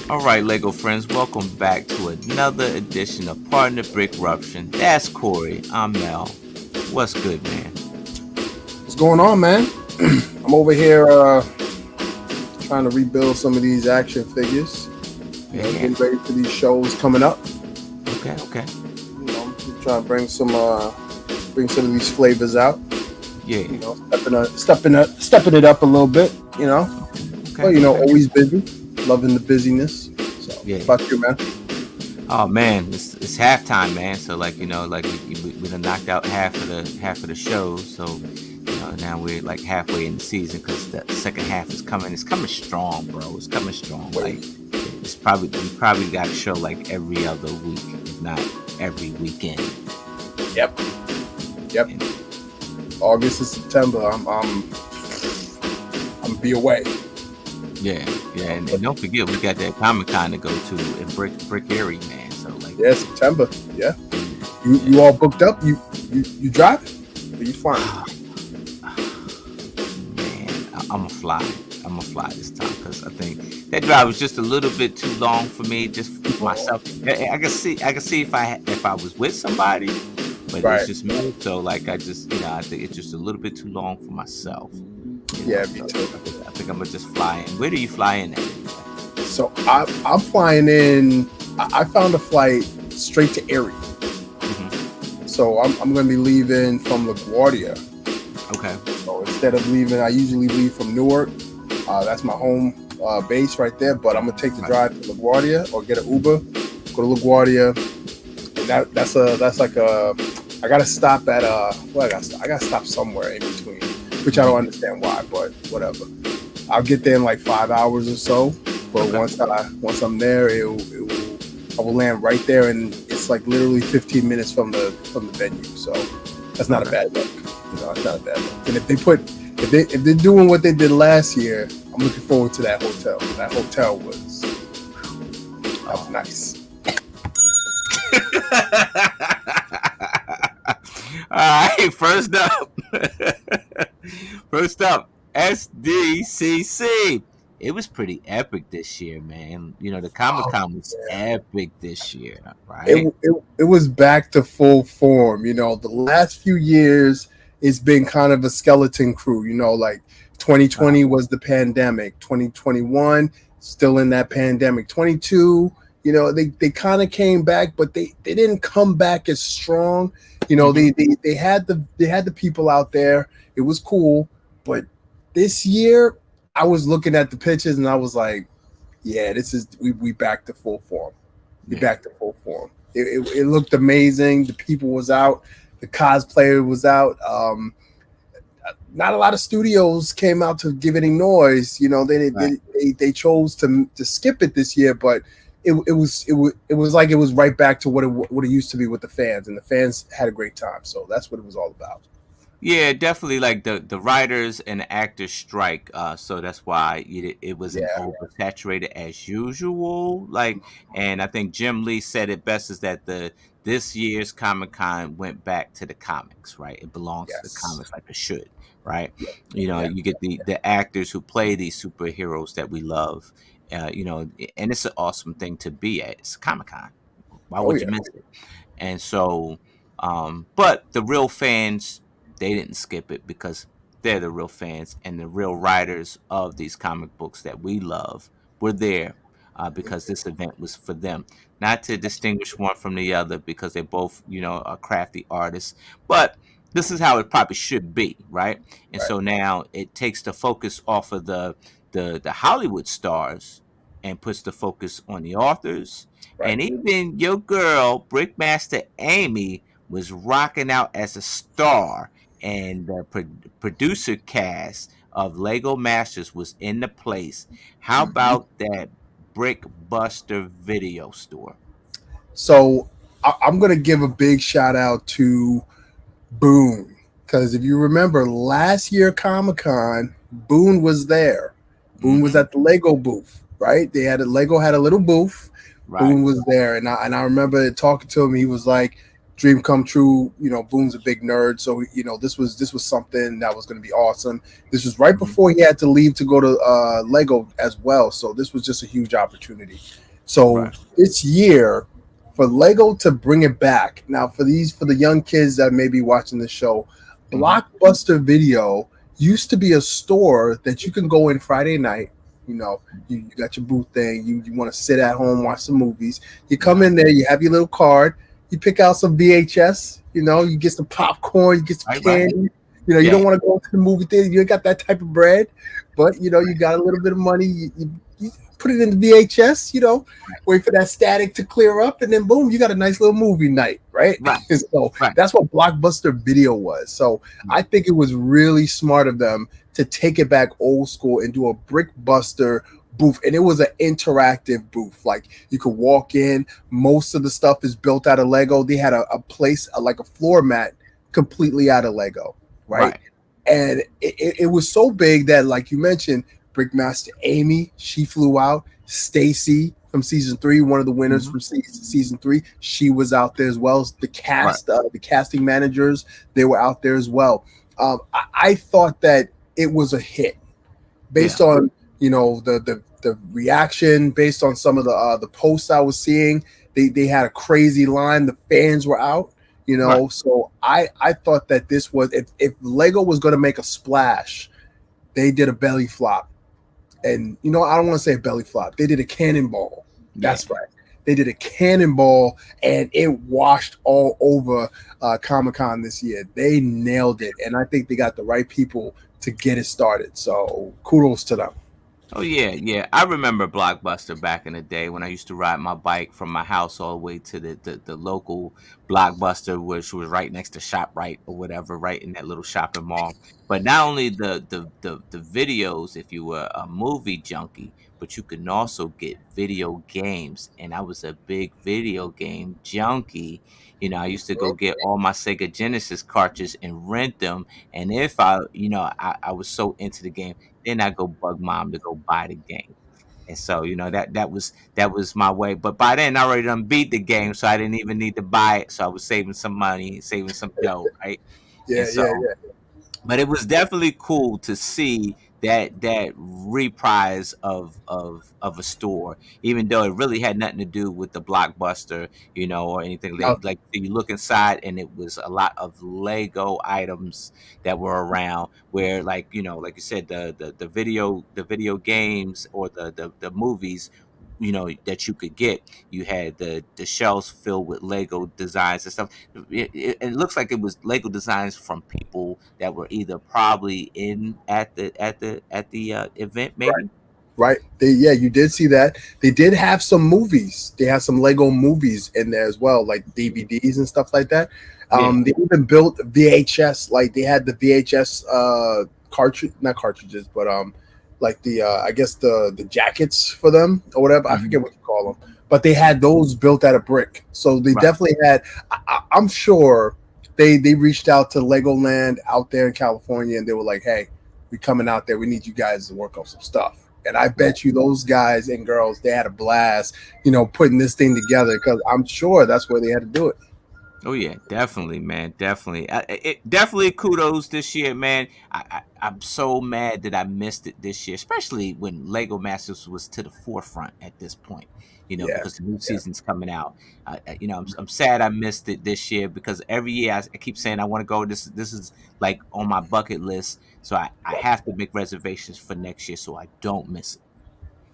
All right, Lego friends, welcome back to another edition of Partner BRICKRUPTION. That's Corey. I'm Mel. What's good, man? What's going on, man? I'm over here trying to rebuild some of these action figures. Yeah. Getting ready for these shows coming up. Okay. Okay. I'm trying to bring some of these flavors out. Yeah. Stepping it up a little bit. Okay. But Okay. always busy, loving the busyness. So, Yeah. how about you, man? Oh man, it's halftime, man. So we done knocked out half of the shows. So now we're like halfway in the season because the second half is coming. It's coming strong, bro. It's coming strong. Like Wait. it's probably we probably got a show like every other week, if not every weekend. Yep. Yep. And, August and September. I'm be away. yeah, yeah, and don't forget we got that Comic Con to go to in Brick Area, man. So like, Yeah, September. Yeah. yeah. You all booked up? You driving? Are you flying? Man, I'm gonna fly. I'm gonna fly this time because I think that drive was just a little bit too long for me, just for myself. I can see if I was with somebody, but it's Right. just me. So like, I think it's just a little bit too long for myself. Yeah, me So too. I think I'm gonna just fly in. Where do you fly in at? So I'm flying in. I found a flight straight to Erie. So I'm going to be leaving from LaGuardia. Okay. So instead of leaving, I usually leave from Newark. That's my home base right there. But I'm going to take the drive to LaGuardia or get an Uber, go to LaGuardia. And that's like a. I got to stop at I got to stop somewhere in between, which I don't understand why, but whatever. I'll get there in like 5 hours or so. But Okay. once I'm there, I will land right there, and it's like literally 15 minutes from the venue. So that's not a Okay. bad look. It's not a bad look. And if they're doing what they did last year, I'm looking forward to that hotel. That hotel was Oh. nice. All right, first up. First up, SDCC. It was pretty epic this year, man. The Comic Oh, Con was yeah. epic this year, it, right? it was back to full form. The last few years it's been kind of a skeleton crew. Like Uh, 2020 was the pandemic, 2021 still in that pandemic, 22. They kind of came back, but they didn't come back as strong. mhm. They had the people out there. It was cool, but this year I was looking at the pictures and I was like, yeah, this is we back to full form. We Yeah. back to full form. It looked amazing. The people was out. The cosplayer was out. Not a lot of studios came out to give any noise. Right. They chose to skip it this year, but it was like it was right back to what it used to be with the fans, and the fans had a great time. So that's what it was all about. Yeah, definitely. Like the writers and the actors strike, so that's why it wasn't Yeah, oversaturated as usual. Like, and I think Jim Lee said it best is that the this year's Comic Con went back to the comics, right? It belongs to the yes, comics like it should, right? yeah, yeah, You get the actors who play these superheroes that we love, and it's an awesome thing to be at. It's Comic Con. Why oh would you yeah, miss it? And so, but the real fans, they didn't skip it because they're the real fans and the real writers of these comic books that we love were there because this event was for them. Not to distinguish one from the other because they both, are crafty artists, but this is how it probably should be, right? And right, so now it takes the focus off of the Hollywood stars and puts the focus on the authors. right. And even your girl, Brickmaster Amy, was rocking out as a star, and the producer cast of Lego Masters was in the place. How Mhm. about that Brickbuster video store? So I'm gonna give a big shout out to Boone, because if you remember last year Comic Con, Boone was there. Boone was Hmm. at the Lego booth, right? Lego had a little booth. Right. Boone was there, and I remember talking to him. He was like, dream come true. Boone's a big nerd, so this was something that was going to be awesome. This was right Mhm. before he had to leave to go to Lego as well, so this was just a huge opportunity. So Right. this year, for Lego to bring it back now, for the young kids that may be watching the show, Mhm. Blockbuster Video used to be a store that you can go in Friday night. You know, you got your booth thing. You want to sit at home, watch some movies. You come Uh-huh. in there, you have your little card, you pick out some VHS, you get some popcorn, you get some Right, right. candy. You Yeah. don't want to go to the movie theater, you ain't got that type of bread, but you got a little bit of money, you put it in the VHS, Right. wait for that static to clear up, and then boom, you got a nice little movie night, right? Right. So Right. that's what Blockbuster Video was. So I Right. think it was really smart of them to take it back old school and do a Brickbuster booth, and it was an interactive booth. Like you could walk in, most of the stuff is built out of Lego. They had a place like a floor mat completely out of Lego, right? Right. And it was so big that, like you mentioned, Brickmaster Amy, she flew out. Stacy from season 3, one of the winners Mhm. from season 3, she was out there as well. The Right. cast, the casting managers, they were out there as well. I thought that it was a hit based Yeah. on the reaction, based on some of the posts I was seeing. They had a crazy line. The fans were out. Right. So I thought that this was, if Lego was going to make a splash, they did a belly flop. And I don't want to say a belly flop. They did a cannonball. Yeah. That's right. They did a cannonball, and it washed all over Comic Con this year. They nailed it, and I think they got the right people to get it started. So kudos to them. Oh yeah, yeah. I remember Blockbuster back in the day when I used to ride my bike from my house all the way to the local Blockbuster, which was right next to ShopRite or whatever, right in that little shopping mall. But not only the videos, if you were a movie junkie, but you can also get video games. And I was a big video game junkie. I used to go get all my Sega Genesis cartridges and rent them. And if I was so into the game, then I go bug mom to go buy the game. And so, that was my way. But by then I already done beat the game, so I didn't even need to buy it. So I was saving some money, saving some dough, right? And Yeah, so yeah, yeah. but it was definitely cool to see that reprise of a store, even though it really had nothing to do with the Blockbuster, or anything. No, Like you look inside, and it was a lot of Lego items that were around. Where, like you said, the video games or the movies, that you could get. You had the shelves filled with Lego designs and stuff. It looks like it was Lego designs from people that were either probably in at the event, right, maybe. right. Yeah, you did see that. They did have some movies. They had some Lego movies in there as well, like DVDs and stuff like that. Yeah. They even built VHS. Like they had the VHS cartridge, not cartridges, but like the I guess the jackets for them or whatever. I Hmm. forget what you call them, but they had those built out of brick. So they Right. definitely had. I'm sure they reached out to Legoland out there in California, and they were like, "Hey, we coming out there. We need you guys to work on some stuff." And I Right. bet you those guys and girls, they had a blast, putting this thing together, because I'm sure that's where they had to do it. Oh yeah, definitely, man, definitely. Definitely kudos this year, man. I'm so mad that I missed it this year, especially when Lego Masters was to the forefront at this point. Yeah, Because the new yeah, season's coming out. I'm sad I missed it this year because every year I keep saying I want to go. This is like on my bucket list, so I have to make reservations for next year so I don't miss it.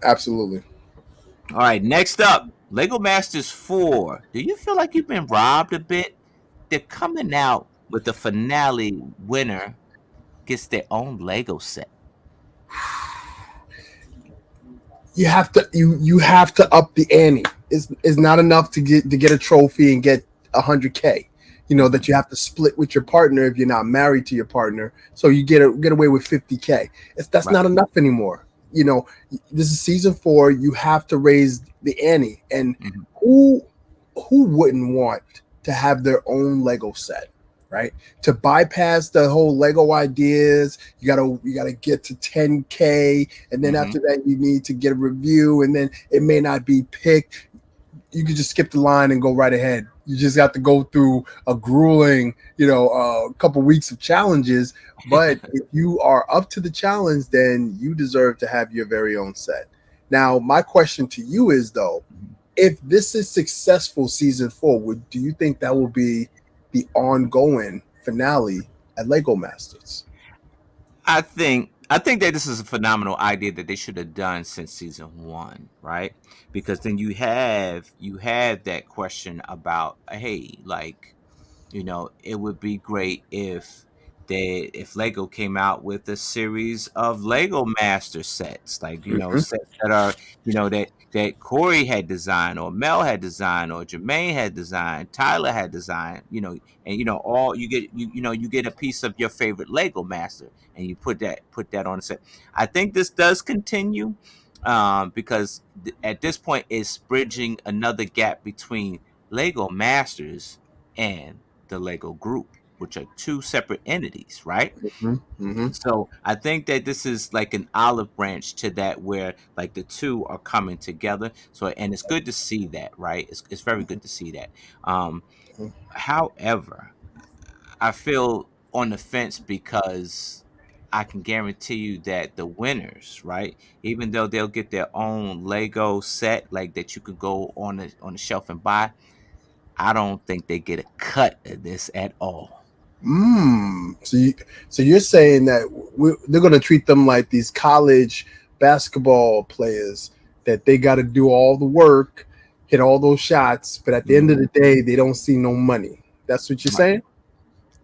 absolutely. All right, next up, Lego Masters 4. Do you feel like you've been robbed a bit? They're coming out with the finale winner gets their own Lego set. You have to up the ante. It's not enough to get a trophy and get 100K. Hmm. That you have to split with your partner if you're not married to your partner. So you get away with 50K. That's Right. not enough anymore. This is season 4. You have to raise the ante. And Hmm. who who wouldn't want to have their own Lego set, right? To bypass the whole Lego ideas, you gotta get to 10K, and then Hmm. after that you need to get a review, and then it may not be picked. You could just skip the line and go right ahead. You just got to go through a grueling, couple weeks of challenges. But if you are up to the challenge, then you deserve to have your very own set. Now, my question to you is though, if this is successful season four, do you think that will be the ongoing finale at Lego Masters? I think that this is a phenomenal idea that they should have done since season one, right? Because then you have that question about, hey, like, it would be great if Lego came out with a series of Lego Master sets, like, Mhm. sets that are, that Corey had designed, or Mel had designed, or Jermaine had designed, Tyler had designed, and all you get a piece of your favorite Lego Master, and you put that on the set. I think this does continue, because at this point it's bridging another gap between Lego Masters and the Lego Group, which are two separate entities, right? Mhm. Mhm. So I think that this is like an olive branch to that, where like the two are coming together. So, and it's good to see that, right? It's very good to see that. Um, Mhm. However, I feel on the fence, because I can guarantee you that the winners, right? Even though they'll get their own Lego set, like that you could go on the shelf and buy, I don't think they get a cut of this at all. So you're saying that they're going to treat them like these college basketball players, that they got to do all the work, hit all those shots, but at the end of Mhm. the day, they don't see no money. That's what you're Right. saying?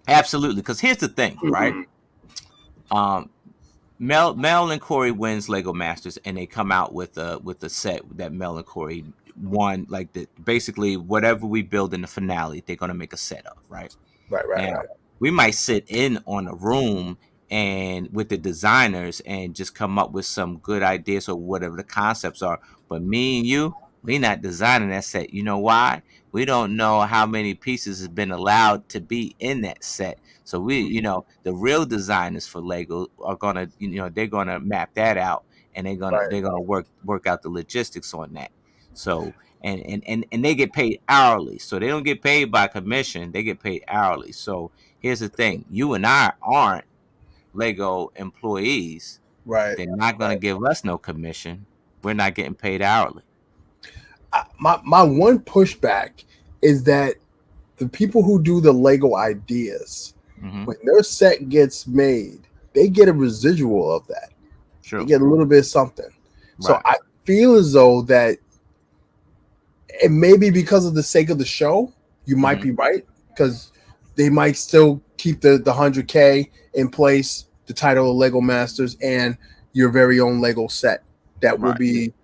Absolutely. Because here's the thing, right? Mhm. Um, Mel and Corey wins Lego Masters, and they come out with a set that Mel and Corey won. Like, basically whatever we build in the finale, they're gonna make a set of, right? Right, right, Now, right. we might sit in on a room and with the designers and just come up with some good ideas or whatever the concepts are. But me and you, we not designing that set. You know why? We don't know how many pieces has been allowed to be in that set. So the real designers for Lego are gonna, they're gonna map that out, and they're gonna Right. they're gonna work out the logistics on that. So, and they get paid hourly, so they don't get paid by commission, they get paid hourly. So here's the thing: you and I aren't Lego employees. Right. They're not going to Right. give us no commission. We're not getting paid hourly. My one pushback is that the people who do the Lego ideas, Hmm. when their set gets made, they get a residual of that. They True. get a little bit of something. So Right. I feel as though that it may be because of the sake of the show. You might Hmm. be right, because they might still keep the 100K in place, the title of Lego Masters, and your very own Lego set that will Right. be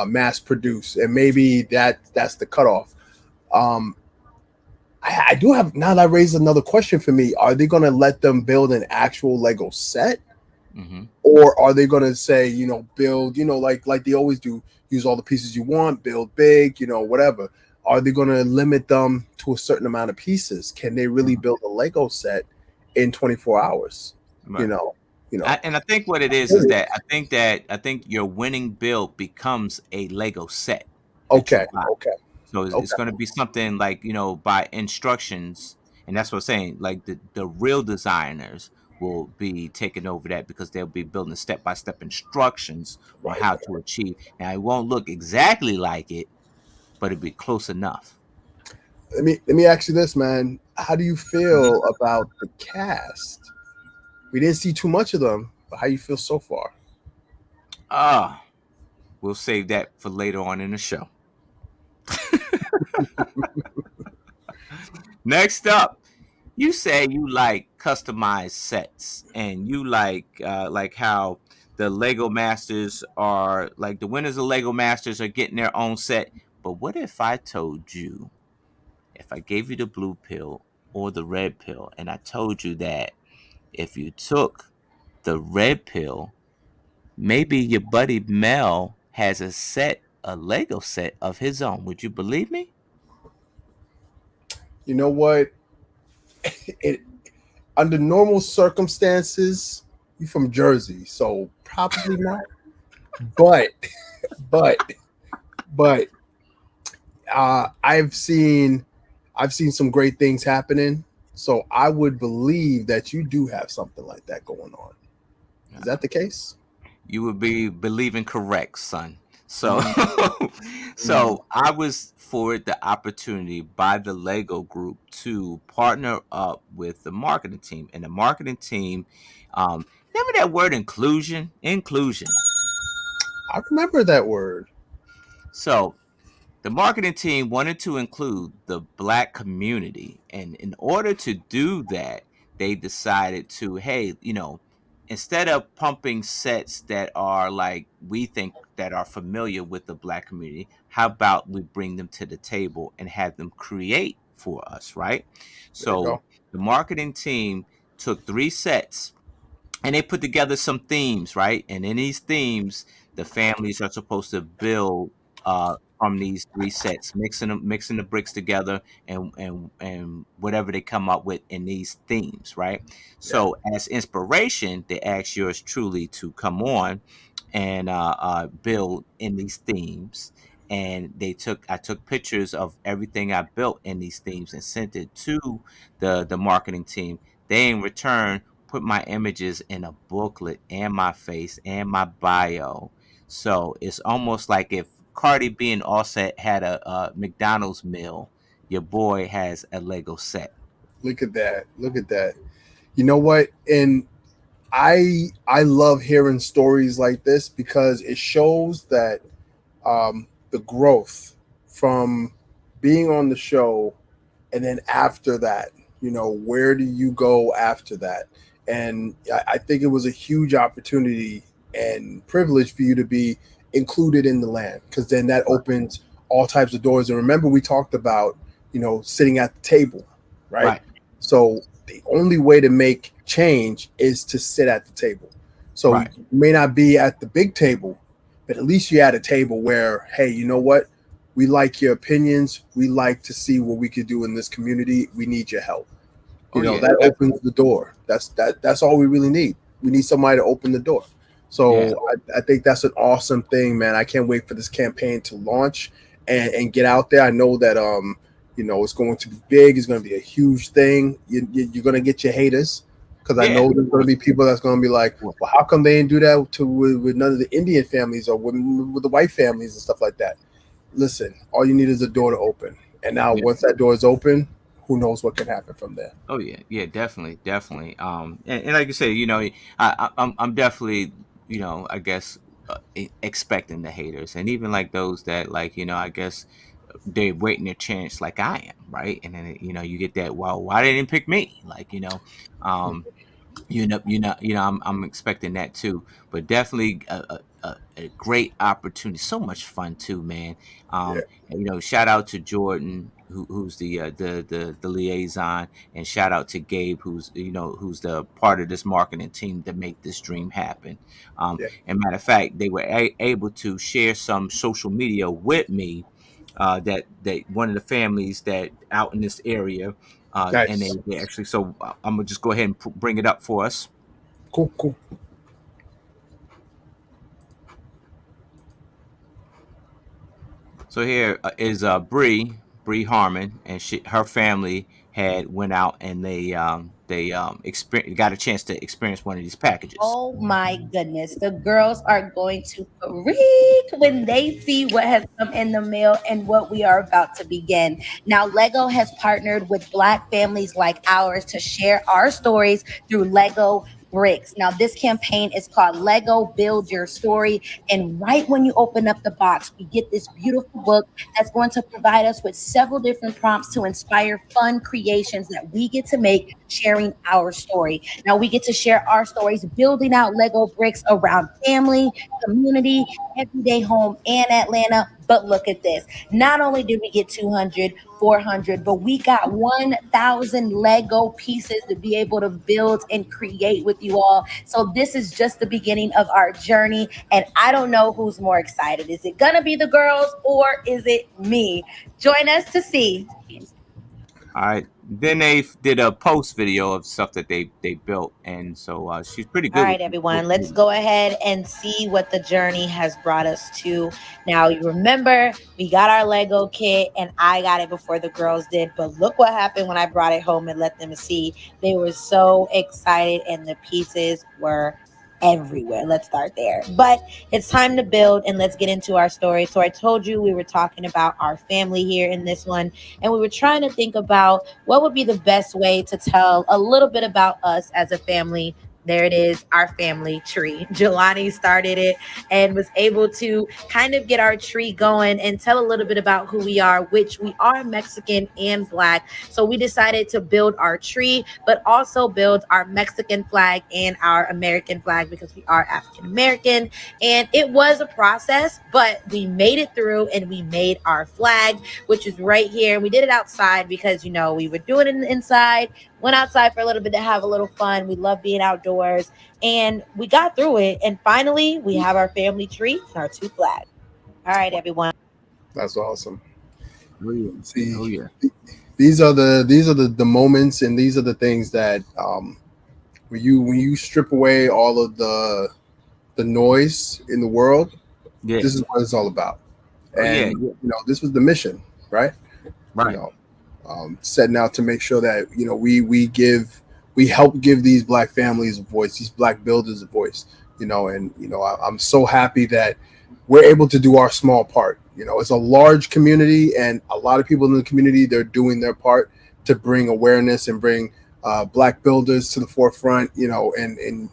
mass produced, and maybe that's the cutoff. Um, I do have, now that I raised another question for me: are they going to let them build an actual Lego set, Hmm. or are they going to say, build, like they always do, use all the pieces you want, build big, whatever? Are they going to limit them to a certain amount of pieces? Can they really Hmm. build a Lego set in 24 hours? you Right. know you know And I think what it is that I think your winning build becomes a Lego set that you Okay, buy. okay, So it's okay. going to be something like, by instructions, and that's what I'm saying. Like, the real designers will be taking over that, because they'll be building step by step instructions on Right. how to achieve. Now, it won't look exactly like it, but it'll be close enough. Let me ask you this, man: how do you feel Mhm. about the cast? We didn't see too much of them, but how you feel so far? Ah, we'll save that for later on in the show. Next up, you say you like customized sets, and you like how the Lego Masters are, like, the winners of Lego Masters are getting their own set. But what if I told you, if I gave you the blue pill or the red pill, and I told you that if you took the red pill, maybe your buddy Mel has a Lego set of his own? Would you believe me? You know what? It Under normal circumstances, you from Jersey, so probably not. But but but I've seen. I've seen some great things happening. So I would believe that you do have something like that going on. Is that the case? You would be believing correct, son. So, Mm, mm. so I was forwarded the opportunity by the Lego Group to partner up with the marketing team, and the marketing team, remember that word inclusion. I remember that word. So the marketing team wanted to include the black community. And in order to do that, they decided to, hey, instead of pumping sets that are like we think that are familiar with the black community, how about we bring them to the table and have them create for us, right? There you So go. the marketing team took three sets and they put together some themes, right? And in these themes, the families are supposed to build from these three sets, mixing the bricks together, and whatever they come up with in these themes, right? Yeah. So, as inspiration, they asked yours truly to come on and build in these themes. And I took pictures of everything I built in these themes and sent it to the marketing team. They in return put my images in a booklet and my face and my bio. So it's almost like if Cardi B and Offset had a McDonald's meal, your boy has a Lego set. Look at that. Look at that. You know what? And I love hearing stories like this because it shows that the growth from being on the show, and then after that, where do you go after that? And I think it was a huge opportunity and privilege for you to be included in the land, because then that Right. opens all types of doors. And remember, we talked about sitting at the table, right? Right. So the only way to make change is to sit at the table. So you Right. may not be at the big table, but at least you're at a table where, hey, you know what? We like your opinions. We like to see what we could do in this community. We need your help. Oh yeah, That definitely. opens the door. That's all we really need. We need somebody to open the door. Yeah. So I think that's an awesome thing, man. I can't wait for this campaign to launch and get out there. I know that it's going to be big. It's going to be a huge thing. You're going to get your haters, because I Yeah. know there's going to be people that's going to be like, well, how come they didn't do that with none of the Indian families, or with the white families and stuff like that? Listen, all you need is a door to open, and now Yeah. once that door is open, who knows what can happen from there. Oh yeah, yeah, definitely, definitely. And like you say, I'm definitely, I guess, expecting the haters, and even like those that, like, I guess they're waiting their chance, like I am, right? And then you get that, well, why they didn't pick me, like, um, I'm expecting that too, but definitely a great opportunity. So much fun too, man. Yeah, And, shout out to Jordan, who's the liaison, and shout out to Gabe, who's the part of this marketing team to make this dream happen. yeah, And matter of fact, they were able to share some social media with me. That one of the families that out in this area, and nice, they actually. So I'm gonna just go ahead and bring it up for us. cool, cool. So here is Bree Harmon, and her family had went out and got a chance to experience one of these packages. Oh my goodness. The girls are going to freak when they see what has come in the mail and what we are about to begin. Now, Lego has partnered with Black families like ours to share our stories through Lego Bricks. Now, this campaign is called Lego Build Your Story. And right when you open up the box, we get this beautiful book that's going to provide us with several different prompts to inspire fun creations that we get to make sharing our story. Now we get to share our stories building out Lego bricks around family, community, everyday home, and Atlanta. But look at this. Not only did we get 200, 400, but we got 1,000 Lego pieces to be able to build and create with you all. So this is just the beginning of our journey. And I don't know who's more excited. Is it going to be the girls or is it me? Join us to see. All right. Then they did a post video of stuff that they built, and so she's pretty All good right, everyone, with let's go ahead and see what the journey has brought us to. Now, you remember we got our Lego kit, and I got it before the girls did. But look what happened when I brought it home and let them see. They were so excited, and the pieces were everywhere. Let's start there. But it's time to build, and let's get into our story. So, I told you we were talking about our family here in this one, and we were trying to think about what would be the best way to tell a little bit about us as a family. There it is, our family tree. Jelani started it and was able to kind of get our tree going and tell a little bit about who we are, which we are Mexican and Black. So we decided to build our tree, but also build our Mexican flag and our American flag because we are African American. And it was a process, but we made it through and we made our flag, which is right here. We did it outside because, we were doing it inside, went outside for a little bit to have a little fun. We love being outdoors and we got through it. And finally, we have our family tree and our two flags. All right, everyone. That's awesome. oh yeah, See, oh yeah, these are the moments, and these are the things that when you strip away all of the noise in the world, yeah, this is what it's all about. oh yeah, And yeah, this was the mission, right? You right, know, setting out to make sure that we help give these black families a voice, these black builders a voice. And I'm so happy that we're able to do our small part. It's a large community, and a lot of people in the community, they're doing their part to bring awareness and bring black builders to the forefront. And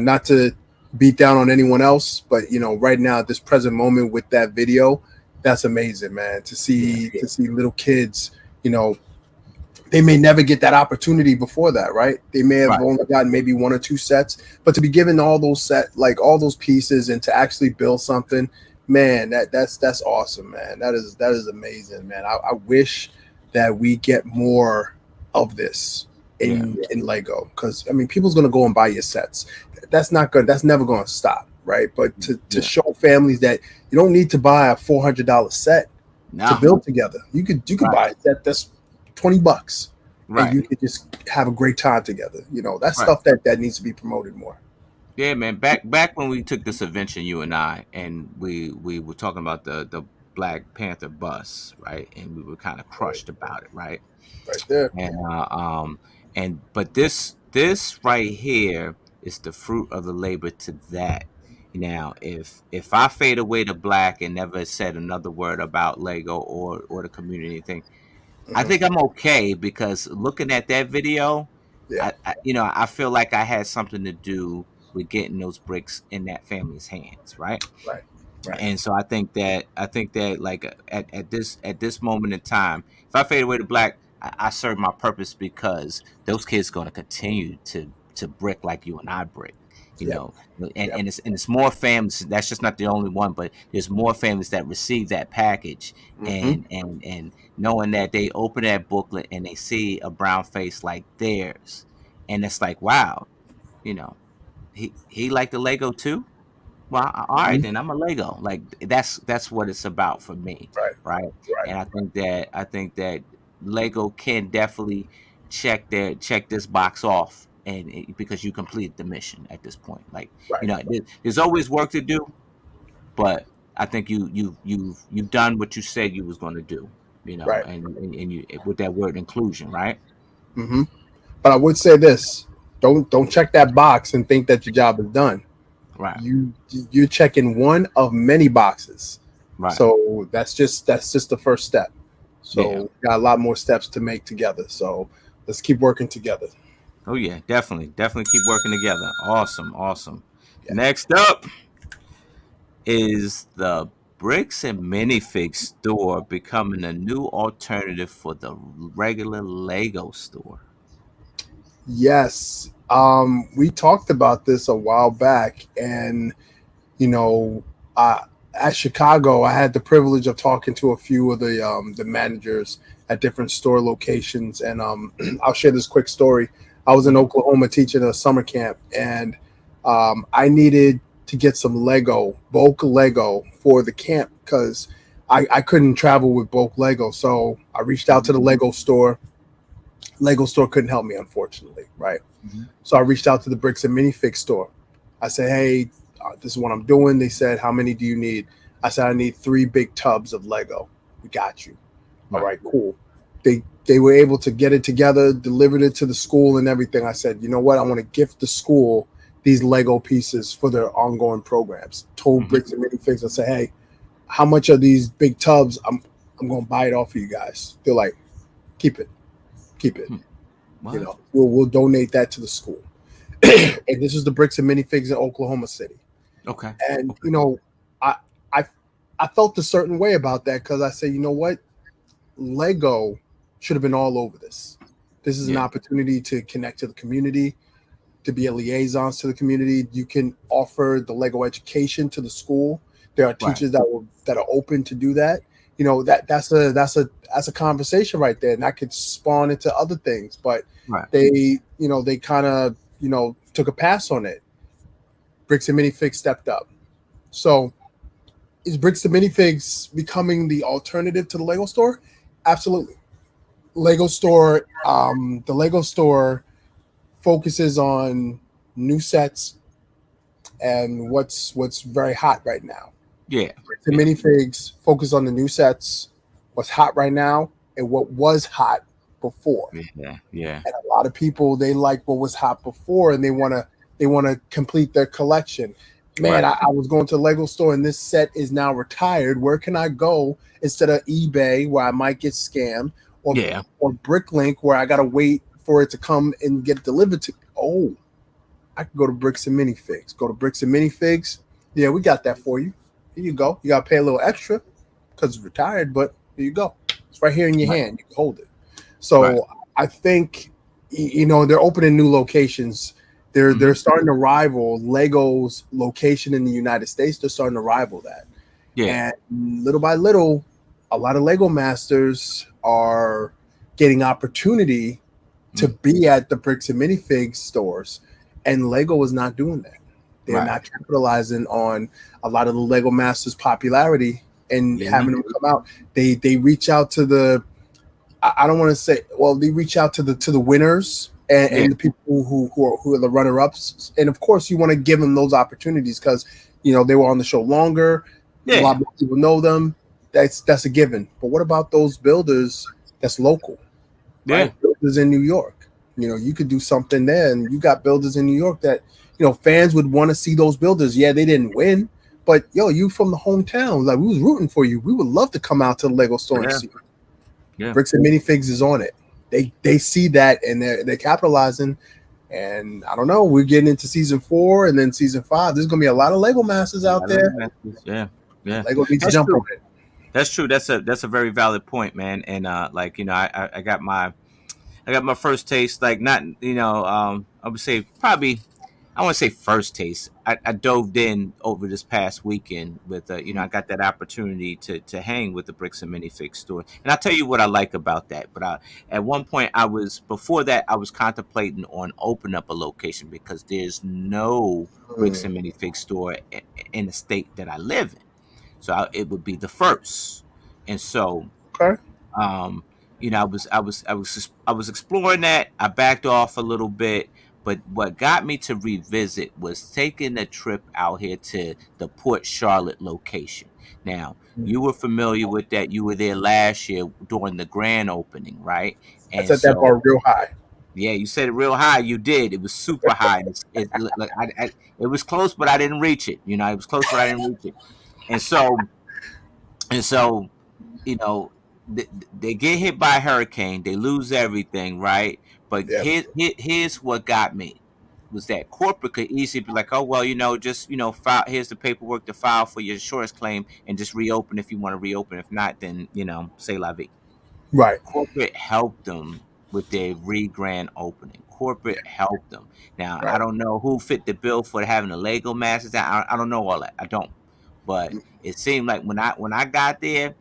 not to beat down on anyone else, but right now at this present moment with that video, that's amazing, man. To yeah, see yeah, to see little kids, you know, they may never get that opportunity before that, right? They may have right, only gotten maybe one or two sets, but to be given all those pieces and to actually build something, man, that's awesome, man. That is amazing, man. I wish that we get more of this yeah, in Lego, because I mean, people's gonna go and buy your sets. That's not good. That's never gonna stop, right? But to yeah. show families that you don't need to buy a $400 set to No, build together. You could right, buy a set that's $20 and right, you could just have a great time together. That's right. stuff that needs to be promoted more. Yeah, man. Back when we took this invention, you and I, and we were talking about the Black Panther bus, right? And we were kind of Right, crushed about it, right? right there. And but this right here is the fruit of the labor to that. Now, if I fade away to black and never said another word about Lego or the community thing, I Hmm. think I'm okay because looking at that video, Yeah, I feel like I had something to do with getting those bricks in that family's hands, right? right, right. And so I think that like at this moment in time, if I fade away to black, I serve my purpose because those kids going to continue to brick like you and I brick, you Yep, know, and yep. it's more families. That's just not the only one, but there's more families that receive that package, Hmm. and knowing that they open that booklet and they see a brown face like theirs, and it's like, wow, you know, he liked the Lego too. Well, all right Hmm. then. I'm a Lego. Like that's what it's about for me, Right, right? right, And I think that Lego can definitely check this box off, because you completed the mission at this point. Like right, there's always work to do, but I think you've done what you said you was going to do. right. And you with that word inclusion, right? Hmm. But I would say this: don't check that box and think that your job is done. Right, You're checking one of many boxes. right. So that's just the first step. Yeah. So we got a lot more steps to make together. So let's keep working together. Oh yeah, definitely keep working together. Awesome, awesome. Yeah. Next up is the bricks and minifig store becoming a new alternative for the regular Lego store. Yes. We talked about this a while back, and you know, uh, at Chicago, I had the privilege of talking to a few of the managers at different store locations, and I'll share this quick story. I was in Mhm. Oklahoma teaching a summer camp, and I needed to get some Lego, bulk Lego for the camp because I couldn't travel with bulk Lego. So I reached out to Mhm. the Lego store. Lego store couldn't help me, unfortunately, right? Mhm. So I reached out to the Bricks and Minifig store. I said, hey, this is what I'm doing. They said, how many do you need? I said, I need 3 big tubs of Lego. We got you. All Right. right, cool. They were able to get it together, delivered it to the school and everything. I said, you know what? I want to gift the school these Lego pieces for their ongoing programs. Told Mhm. Bricks and Minifigs, I said, hey, how much are these big tubs? I'm gonna buy it off of you guys. They're like, keep it, keep it. Hmm. You What? know, we'll donate that to the school. And this is the Bricks and Minifigs in Oklahoma City. Okay. And Okay. I I I felt a certain way about that because I said, you know what, Lego should have been all over this. This is an Yeah. opportunity to connect to the community, to be a liaisons to the community. You can offer the Lego education to the school. There are Right. teachers that are open to do that. You know, that's a conversation right there, and that could spawn into other things. But Right. they kind of took a pass on it. Bricks and Minifigs stepped up. So is Bricks and Minifigs becoming the alternative to the Lego store? Absolutely. Lego store, the Lego store focuses on new sets and what's very hot right now. Yeah. The Yeah. minifigs focus on the new sets, what's hot right now, and what was hot before. Yeah. Yeah. And a lot of people, they like what was hot before, and they wanna complete their collection. Man, Right. I was going to the Lego store and this set is now retired. Where can I go instead of eBay where I might get scammed, or Yeah. or Bricklink where I gotta wait for it to come and get delivered to? Oh, I could go to Bricks and Minifigs. Go to Bricks and Minifigs. Yeah, we got that for you. Here you go. You gotta pay a little extra because it's retired, but here you go. It's right here in your Right. hand. You can hold it. Right. So I think they're opening new locations. They're Mhm. starting to rival Lego's location in the United States. They're starting to rival that, Yeah. and little by little, a lot of Lego masters are getting opportunity to Mm. be at the Bricks and Minifigs stores, and Lego is not doing that. They're Right. not capitalizing on a lot of the Lego masters' popularity and Yeah. having them come out. They reach out to the I don't want to say, well, they reach out to the winners Yeah. and the people who are the runner ups, and of course you want to give them those opportunities because they were on the show longer. A lot Yeah. more people know them. That's a given. But what about those builders that's local, right? Yeah. Builders in New York. You could do something there, and you got builders in New York that fans would want to see those builders. Yeah, they didn't win, but yo, you from the hometown, like we was rooting for you. We would love to come out to the Lego store and Yeah. see you. Yeah. Bricks and Minifigs is on it. They see that and they're capitalizing. And I don't know, we're getting into season 4 and then season 5. There's gonna be a lot of Lego masters A out lot of Lego there. masters. Yeah. Yeah. Lego needs to That's jump on true. it. That's true. That's a very valid point, man. And like I got my first taste. Like not I would say probably I want to say first taste. I dove in over this past weekend with I got that opportunity to hang with the Bricks and Minifix store, and I'll tell you what I like about that. But at one point before that I was contemplating on opening up a location because there's no Bricks Hmm. and Minifix store in the state that I live in, so it would be the first, and so Okay. um, I was exploring that. I backed off a little bit, but what got me to revisit was taking a trip out here to the Port Charlotte location. Now, you were familiar with that. You were there last year during the grand opening, right? I And set that so, bar real high. yeah, you said it real high. You did. It was super high. Like it was close, but I didn't reach it. It was close, but I didn't reach it. And so, and so they get hit by a hurricane, they lose everything, right? But Yeah. here's what got me was that corporate could easily be like, oh well, just file. Here's the paperwork to file for your insurance claim, and just reopen if you want to reopen. If not, then say la vie. Right. Corporate helped them with their re-grand opening. Yeah. Corporate helped them. Now I Right. don't know who fit the bill for having the Lego masters. I don't know all that. I don't. But it seemed like when I got there,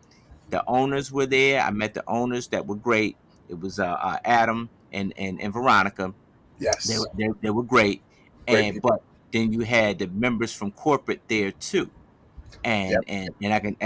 the owners were there. I met the owners that were great. It was Adam and Veronica. They Yes. were they were great. Great And people. but then you had the members from corporate there too. Yep. And I can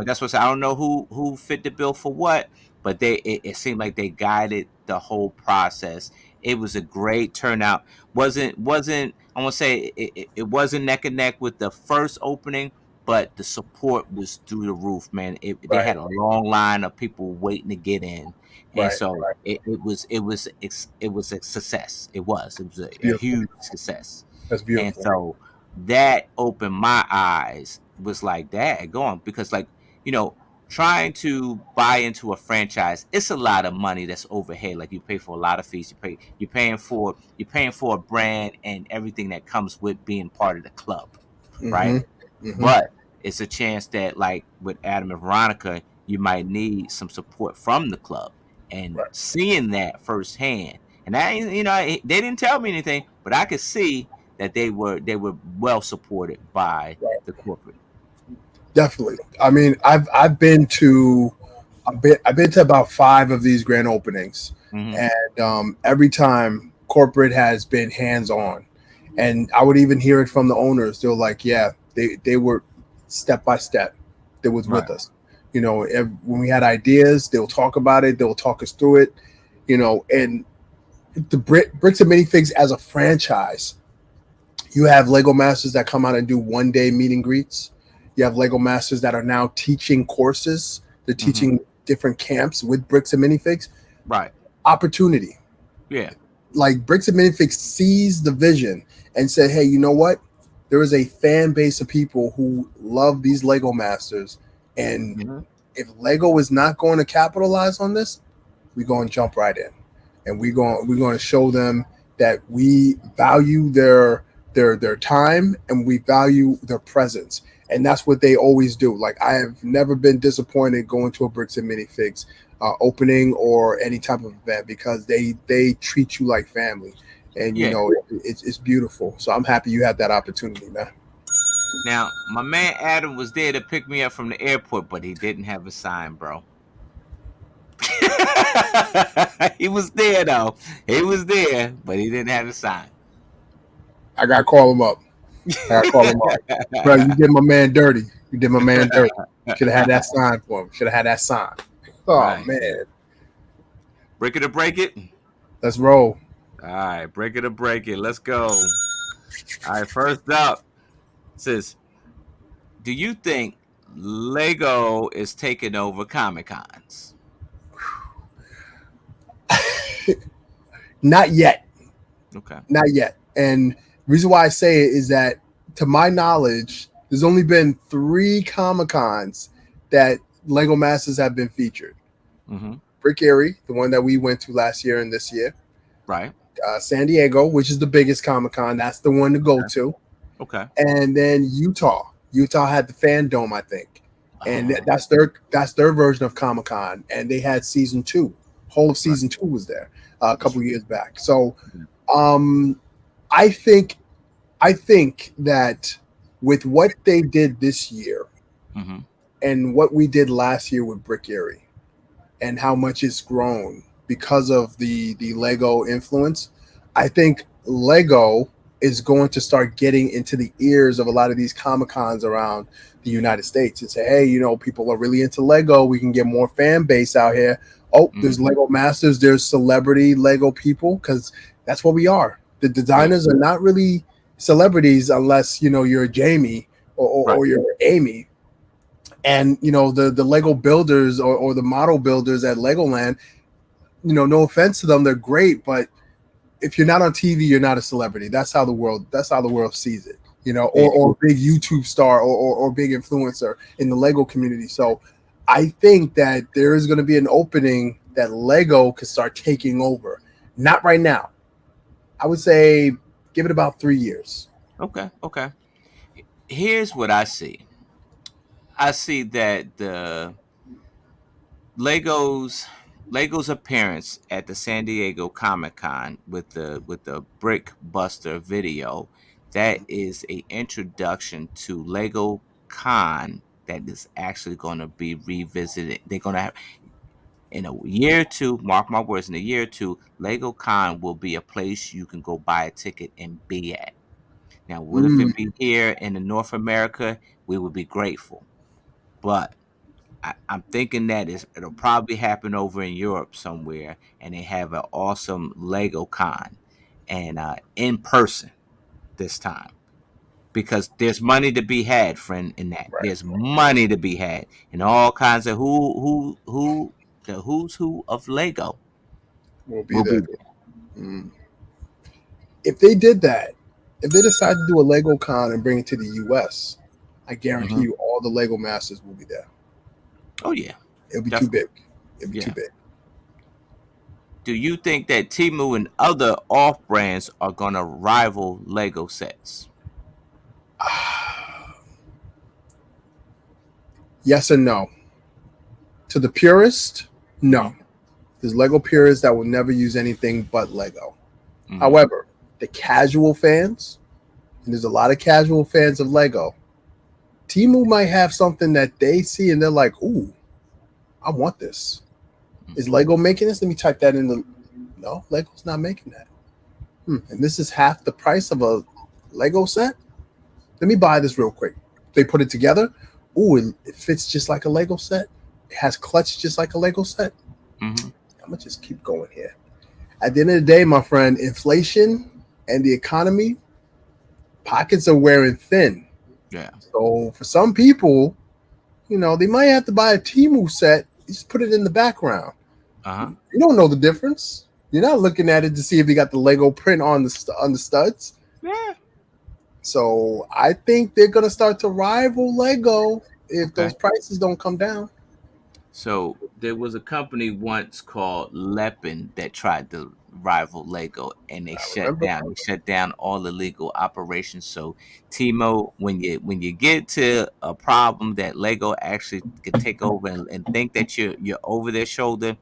that's what I don't know who fit the bill for what, but it seemed like they guided the whole process. It was a great turnout. Wasn't I want to say it wasn't neck and neck with the first opening, but the support was through the roof, man. They Right. had a long line of people waiting to get in, and Right. so it was a success. It was It's a beautiful. huge success, That's and beautiful. so that opened my eyes. Was like that going because trying to buy into a franchise, it's a lot of money that's overhead. Like you pay for a lot of fees. You're paying for a brand and everything that comes with being part of the club, right? Mm-hmm. Mm-hmm. But it's a chance that, like with Adam and Veronica, you might need some support from the club. And Right. seeing that firsthand, and they didn't tell me anything, but I could see that they were well supported by Right. the corporate. Definitely. I mean, I've been to about five of these grand openings, Hmm. and every time corporate has been hands on, and I would even hear it from the owners. They're like, "Yeah, they were step by step. They was Right. with us. When we had ideas, they'll talk about it. They'll talk us through it. And the Bricks and Minifigs as a franchise, you have Lego Masters that come out and do 1 day meet and greets. You have Lego Masters that are now teaching courses. They're Hmm. teaching different camps with Bricks and Minifigs. Right. Opportunity. Yeah. Like Bricks and Minifigs sees the vision and said, hey, you know what? There is a fan base of people who love these Lego Masters. And Hmm. if Lego is not going to capitalize on this, we're going to jump right in, and we're going to show them that we value their time and we value their presence, and that's what they always do. Like I have never been disappointed going to a Bricks and Minifigs opening or any type of event because they treat you like family, and Yeah. it's beautiful. So I'm happy you had that opportunity, man. Now, my man Adam was there to pick me up from the airport, but he didn't have a sign, bro. He was there though. He was there, but he didn't have a sign. I gotta call him up. I gotta call him up, bro. You did my man dirty. You did my man dirty. Should have had that sign for him. Should have had that sign. Oh Right. man, Break it or break it. let's roll. All right, break it or break it. Let's go. All right, first up says, do you think Lego is taking over Comic Cons? Not yet. Okay. Not yet. And the reason why I say it is that, to my knowledge, there's only been three Comic Cons that Lego Masters have been featured. Mm-hmm. Brick Airy, the one that we went to last year and this year. Right. San Diego, which is the biggest Comic Con. That's the one to go Okay. to. Okay. And then Utah. Utah had the Fan Dome, I think, and Oh, that's their version of Comic Con. And they had season two. Whole of right. season two was there a That's couple years back. So right. um, I think I think that with what they did this year Mm-hmm. and what we did last year with Brick Airy and how much it's grown because of the Lego influence, I think Lego is going to start getting into the ears of a lot of these Comic Cons around the United States and say, hey, people are really into Lego. We can get more fan base out here. Oh, there's Mm-hmm. Lego Masters, there's celebrity Lego people, because that's what we are. The Yeah. designers are not really celebrities unless you're Jamie Right. or you're Amy. And the Lego builders or the model builders at Legoland, no offense to them, they're great, but if you're not on TV, you're not a celebrity. That's how the world sees it. Yeah. Or big YouTube star or big influencer in the Lego community. So I think that there is going to be an opening that Lego could start taking over. Not right now. I would say give it about 3 years. Okay. Okay. Here's what I see. I see that the Legos Lego's appearance at the San Diego Comic Con with the Brick Buster video, that is a introduction to Lego Con that is actually going to be revisited. They're going to have, in a year or two, mark my words, in a year or two, Lego Con will be a place you can go buy a ticket and be at. Now, would if Mm, it be here in the North America, we would be grateful. But I'm thinking that it'll probably happen over in Europe somewhere, and they have an awesome Lego con, and in person this time, because there's money to be had, friend. In that, right. there's money to be had, and all kinds of who the who's who of Lego We'll be will be there. there. Mm. If they did that, if they decide to do a Lego Con and bring it to the US, I guarantee Hmm. you all the Lego masters will be there. Oh yeah, It'll be too definitely. big. It'll be too Yeah. big. Do you think that Timu and other off brands are gonna rival Lego sets? Yes and no. To the purist, no. Hmm. There's Lego purists that will never use anything but Lego. Hmm. However, the casual fans, and there's a lot of casual fans of Lego, Timu might have something that they see and they're like, ooh, I want this. Is Hmm. Lego making this? Let me type that in the. No, Lego's not making that. And this is half the price of a Lego set? Let me buy this real quick. They put it together. Ooh, it fits just like a Lego set. It has clutch just like a Lego set. Hmm. I'm gonna just keep going here. At the end of the day, my friend, inflation and the economy, pockets are wearing thin. Yeah. So for some people, they might have to buy a Timu set. You just put it in the background. Uh huh. You don't know the difference. You're not looking at it to see if they got the Lego print on the studs. Yeah. So I think they're gonna start to rival Lego if those Okay. prices don't come down. So there was a company once called Lepin that tried to rival Lego, and they I shut remember. down. They shut down all the legal operations. So Timo, when you get to a problem that Lego actually could take over and think that you're over their shoulder,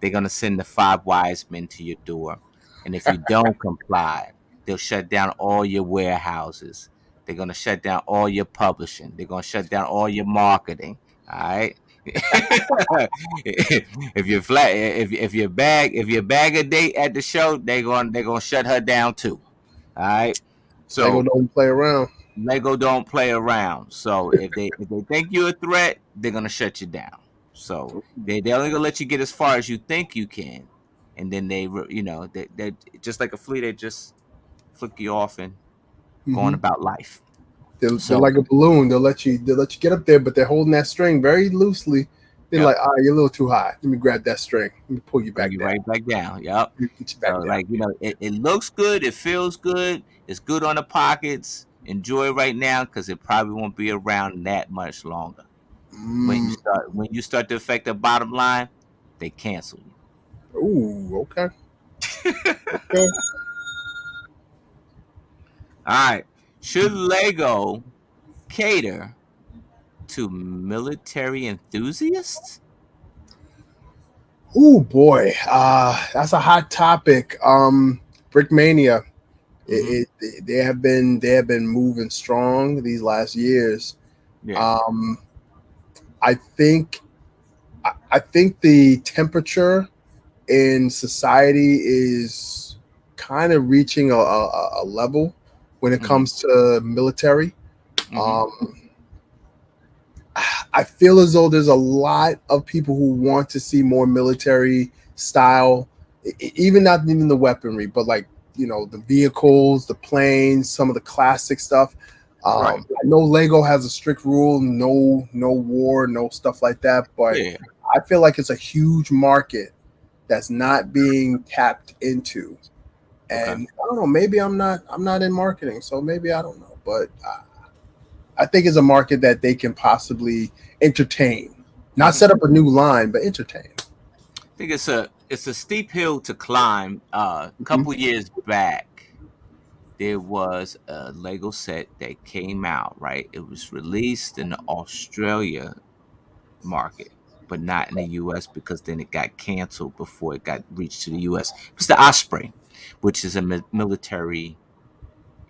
they're gonna send the five wise men to your door, and if you don't comply, they'll shut down all your warehouses. They're gonna shut down all your publishing. They're gonna shut down all your marketing. All right. If you flat, if you bag a date at the show, they're gonna shut her down too. All right. Lego So don't play around. Lego don't play around. So if they think you're a threat, they're gonna shut you down. So they only gonna let you get as far as you think you can, and then they just like a flea. They just flick you off and going Hmm. about life. They're So like a balloon. They'll let you get up there, but they're holding that string very loosely. They're yep, like, you're a little too high. Let me grab that string. Let me pull you bring back you down. right back down. Yep. Let me get you So back down. like it looks good, it feels good, it's good on the pockets. Enjoy it right now because it probably won't be around that much longer. Mm. When you start to affect the bottom line, they cancel you. Ooh, okay. Okay. All right. Should Lego cater to military enthusiasts? Ooh, boy. That's a hot topic. Brickmania. Mm-hmm. They have been moving strong these last years. Yeah. Um, I think I think the temperature in society is kind of reaching a level when it Mm-hmm. comes to military. Mm-hmm. Um, I feel as though there's a lot of people who want to see more military style, even not even the weaponry, but like the vehicles, the planes, some of the classic stuff. Right. I know Lego has a strict rule, no war, no stuff like that, but Yeah. I feel like it's a huge market that's not being tapped into. Okay. And I don't know, maybe I'm not in marketing, so maybe I don't know, but I think it's a market that they can possibly entertain, not Mm-hmm. set up a new line, but entertain. I think it's a steep hill to climb. A Mhm. couple years back, there was a Lego set that came out. Right, it was released in the Australia market, but not in the U.S. because then it got canceled before it got reached to the U.S. It was the Osprey, which is a military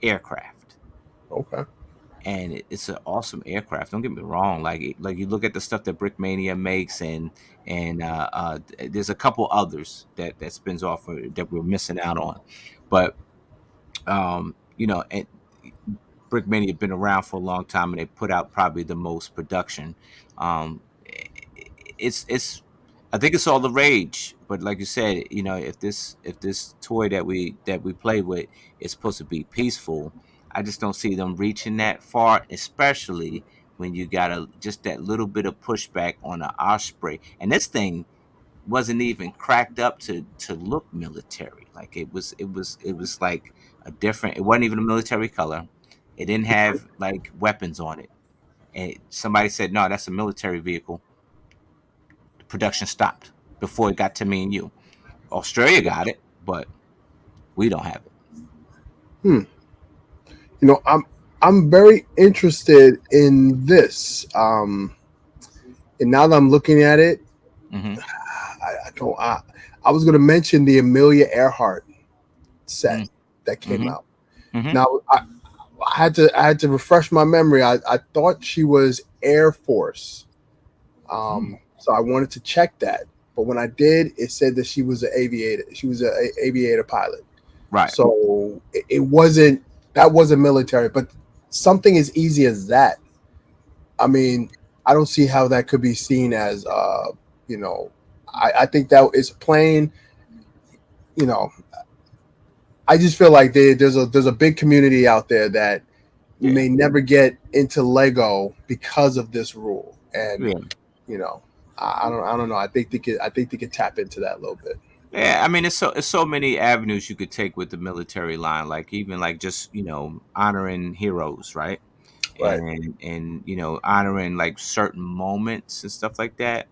aircraft, Okay. and it's an awesome aircraft. Don't get me wrong. Like you look at the stuff that Brickmania makes, and there's a couple others that spins off that we're missing out on, but and Brickmania have been around for a long time, and they put out probably the most production. Um, it's I think it's all the rage. But like you said, if this toy that we play with is supposed to be peaceful, I just don't see them reaching that far, especially when you got just that little bit of pushback on an osprey. And this thing wasn't even cracked up to look military. Like it was like a different. It wasn't even a military color. It didn't have like weapons on it. And somebody said, "No, that's a military vehicle." The production stopped before it got to me and you. Australia got it, but we don't have it. Hmm. I'm very interested in this. And now that I'm looking at it, Mm-hmm. I don't. I was going to mention the Amelia Earhart set that came Mm-hmm. out. Mm-hmm. Now I had to refresh my memory. I thought she was Air Force, Mm. so I wanted to check that. But when I did, it said that she was an aviator. She was an aviator pilot. Right. So it wasn't that wasn't military, but something as easy as that. I mean, I don't see how that could be seen as you know. I think that is plain. You know, I just feel like there's a big community out there that Yeah. may never get into Lego because of this rule, and Yeah. you know, I don't know. I think they could tap into that a little bit. Yeah, I mean, it's so many avenues you could take with the military line, like even like just honoring heroes, right? Right, And honoring like certain moments and stuff like that.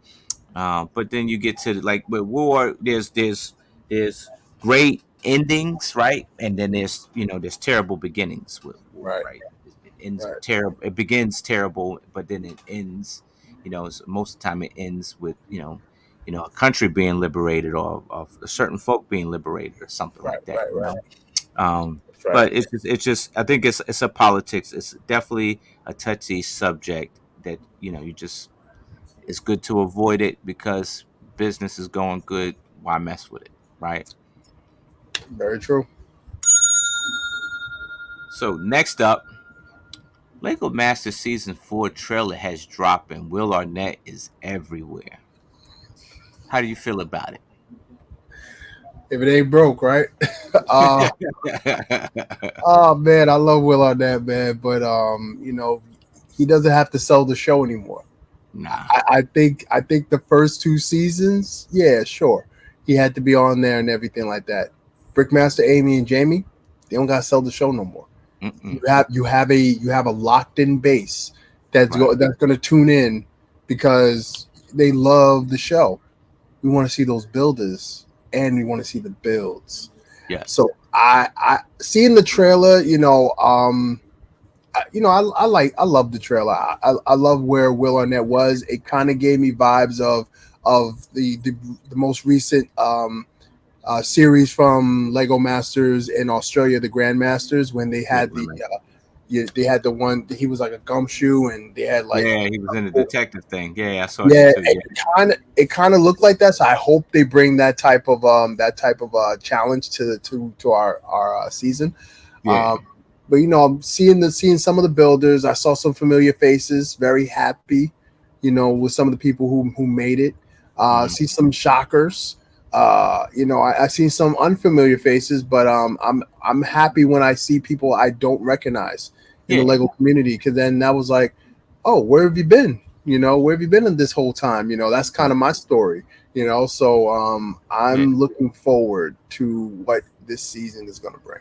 But then you get to like with war, there's great endings, right? And then there's terrible beginnings with war, right, right? It ends right, terrible. It begins terrible, but then it ends. Most of the time it ends with a country being liberated or of a certain folk being liberated or something right, like that. right, right. Um, That's right. but it's just I think it's a politics. It's definitely a touchy subject that you just it's good to avoid it because business is going good. Why mess with it, right? Very true. So next up, Lego Master Season 4 trailer has dropped and Will Arnett is everywhere. How do you feel about If it ain't broke, right? uh, it? oh man, I love Will Arnett, man, but he doesn't have to sell the show anymore. Nah. I think the first two seasons, yeah, sure, he had to be on there and everything like that. Brickmaster Amy and Jamie, they don't gotta sell the show no more. You Mm-mm. have you have a locked in base Right. that's gonna tune in because they love the show. We want to see those builders and we want to see the builds. Yes. So I seeing the trailer, I love the trailer. I love where Will Arnett was. It kind of gave me vibes of the most recent series from Lego Masters in Australia, the Grandmasters, when they Yeah. had the Really. they had the one he was like a gumshoe and they had like Yeah. He was in the detective thing. Yeah. I saw that yeah, too. Yeah. it kind of looked like that. So I hope they bring that type of challenge to our season. Yeah. Um, but I'm seeing some of the builders. I saw some familiar faces. Very happy, with some of the people who made it. Mhm. See some shockers. I see some unfamiliar faces, but I'm happy when I see people I don't recognize in the Yeah. Lego community because then that was like, oh, where have you been? Where have you been in this whole time? That's kind Right. of my story. So Yeah. I'm looking forward to what this season is going to bring.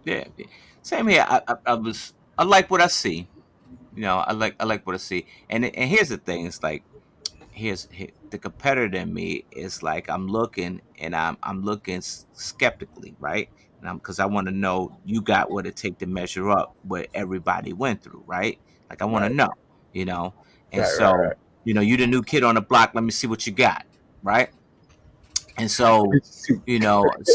Yeah. Yeah. Same here. I like what I see. I like what I see. And here's the thing. It's like the competitor in me is like I'm looking and I'm looking skeptically, right? And I'm because I want to know you got what it take to measure up what everybody went through, right? Like I want to Right, know, you know. And right, right, so you the new kid on the block. Let me see what you got, right? And so right.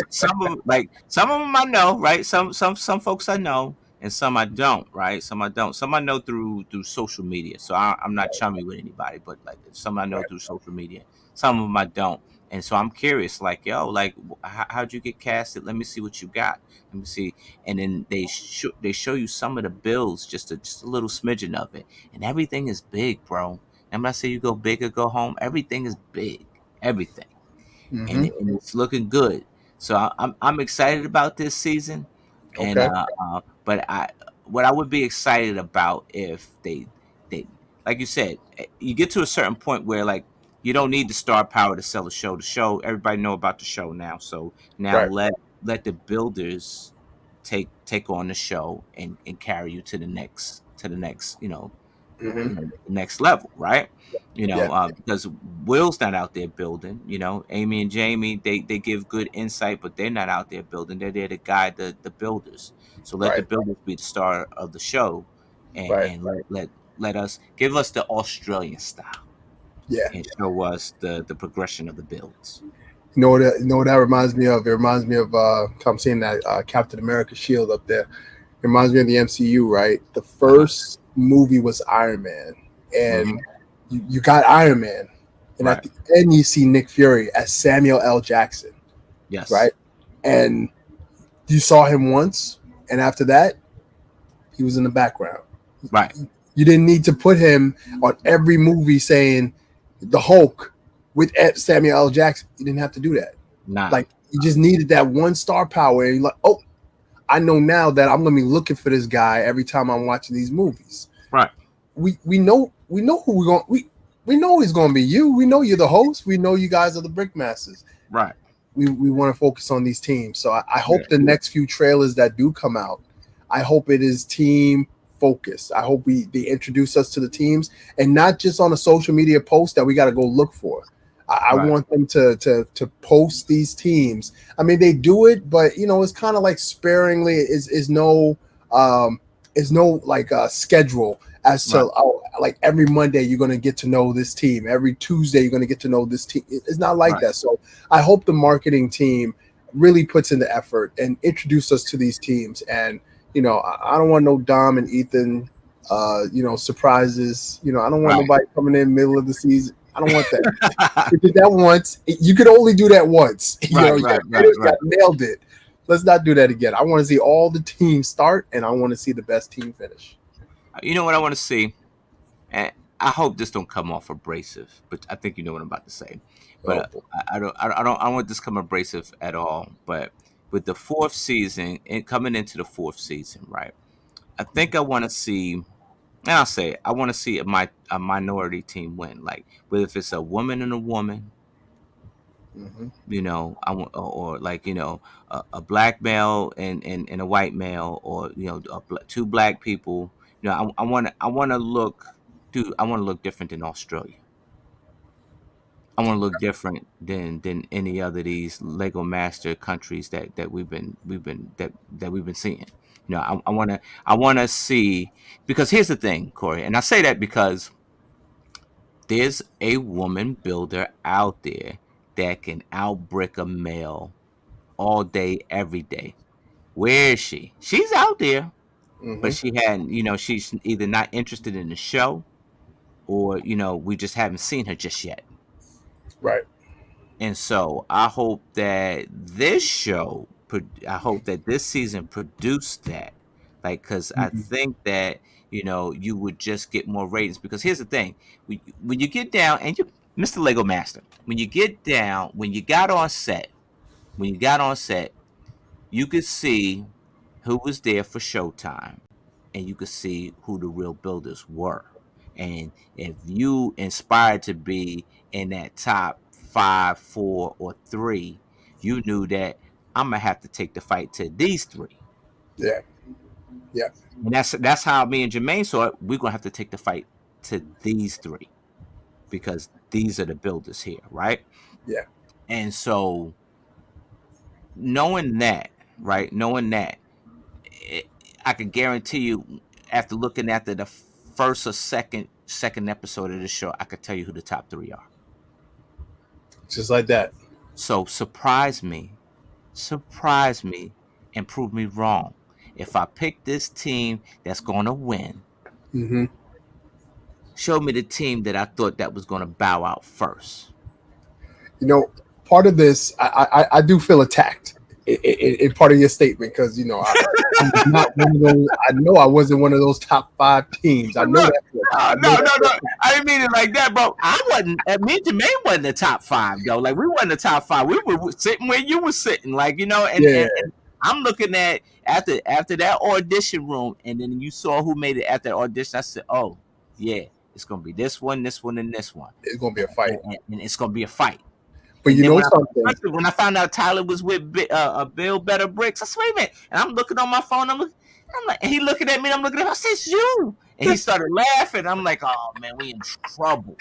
some of them I know, right? Some folks I know. and some I don't, right? Some I don't. Some I know through social media. So I'm not chummy with anybody, but like some I know Right. through social media. Some of them I don't. And so I'm curious, like, yo, like, how'd you get casted? Let me see what you got. Let me see. And then they show you some of the bills, just a little smidgen of it, and everything is big, bro. And when I say you go big or go home, everything is big, everything, and, Mm-hmm. and it's looking good. So I'm excited about this season, and Okay. but what I would be excited about if they like you said, you get to a certain point where like you don't need the star power to sell a show. The show, everybody know about the show now. So now Right. let the builders take on the show and carry you to the next Mm-hmm. next level, right? Yeah. Because Will's not out there building. Amy and Jamie, they give good insight, but they're not out there building. They're there to guide the builders. So let the Right. builders be the star of the show, and, Right. and let us give us the Australian style Yeah. and show us the progression of the builds. You know what that reminds me of? It reminds me of I'm seeing that Captain America shield up there. It reminds me of the MCU, right? The Uh-huh. first movie was Iron Man, Hmm. and you got Iron Man, and at Right. the end you see Nick Fury as Samuel L. Jackson, right? Yes. And you saw him once, and after that, he was in the background. Right. You didn't need to put him on every movie saying the Hulk with Samuel L. Jackson. You didn't have to do that. Nah. Like you just needed that one star power, and you're like, oh, I know now that I'm gonna be looking for this guy every time I'm watching these movies. Right. We know who we know he's gonna be you. We know you're the host. We know you guys are the Brick Masters. Right. We want to focus on these teams. So I Yeah. hope the next few trailers that do come out, I hope it is team focused. I hope they introduce us to the teams and not just on a social media post that we got to go look for. I Right. want them to post these teams. I mean, they do it, but it's kind of like sparingly. Um, is no like schedule as Right. to like every Monday you're going to get to know this team. Every Tuesday you're going to get to know this team. It's not like Right. that. So I hope the marketing team really puts in the effort and introduce us to these teams. And I don't want no Dom and Ethan, surprises. I don't want Right. nobody coming in middle of the season. I don't want that. We did that once. You could only do that once. Right. You Right. did Right. it, you Right. nailed it. Let's not do that again. I want to see all the teams start, and I want to see the best team finish. You know what I want to see? And I hope this don't come off abrasive, but I think you know what I'm about to say. But Oh boy. I don't want this to come abrasive at all. But with the fourth season and coming into the fourth season, right? I think I want to see. And I'll say I want to see a minority team win. Like whether if it's a woman and a woman, Hmm. I want or like a black male and a white male, or two black people. I want to look, dude. I want to look different than Australia. I want to look different than any other of these Lego Master countries that we've been seeing. I want to see, because here's the thing, Corey, and I say that because there's a woman builder out there that can outbrick a male all day, every day. Where is she? She's out there, but Hmm. she's either not interested in the show, or we just haven't seen her just yet. Right. And so I hope that this season produced that. Like, because I Hmm. think that, you would just get more ratings. Because here's the thing, when you get down, and you, Mr. Lego Master, when you get down, when you got on set, you could see who was there for Showtime, and you could see who the real builders were. And if you inspired to be in that top five, four, or three, you knew that I'm gonna have to take the fight to these three. Yeah. Yeah. And that's how me and Jermaine saw it. We're gonna have to take the fight to these three, because these are the builders here, right? Yeah. And so knowing that, right? Knowing that, it, I can guarantee you, after looking at the first or second episode of the show, I could tell you who the top three are. Just like that. So surprise me, and prove me wrong. if I pick this team that's gonna win, Hmm. show me the team that I thought that was gonna bow out first. You know, part of this, I do feel attacked in part of your statement because I was not one of those. I know I wasn't one of those top five teams. I But know look, that. no, I know no, that no, for a no. fact. I didn't mean it like that, bro. I wasn't. Me and Jermaine wasn't the top five though. Like we wasn't the top five. We were sitting where you were sitting, like and Yeah, and I'm looking at after that audition room, and then you saw who made it after that audition. I said, oh yeah, it's gonna be this one, and this one, it's gonna be a fight. and it's gonna be a fight. But And you then know something? when I found out Tyler was with Bill Better Bricks, I said, wait a minute. And I'm looking on my phone. I'm like, and he looking at me. And I'm looking at him. I said, it's you. And he started laughing. I'm like, oh man, we in trouble.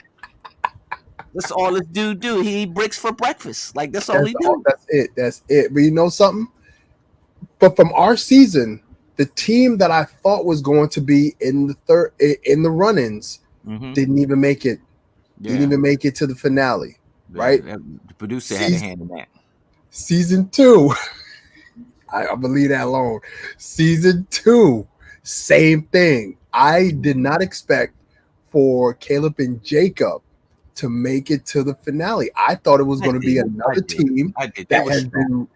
That's all this dude do. He eat bricks for breakfast. Like that's all he do. That's it. That's it. But you know something? But from our season, the team that I thought was going to be in the in the run-ins Mm-hmm. didn't even make it. Didn't Yeah. even make it to the finale. Right? The producer had a Season, hand in that. season two. I believe that alone. Season two, same thing. I did not expect for Caleb and Jacob to make it to the finale. I thought it was I going to be did. I another did. team I did. They that were has strong. been.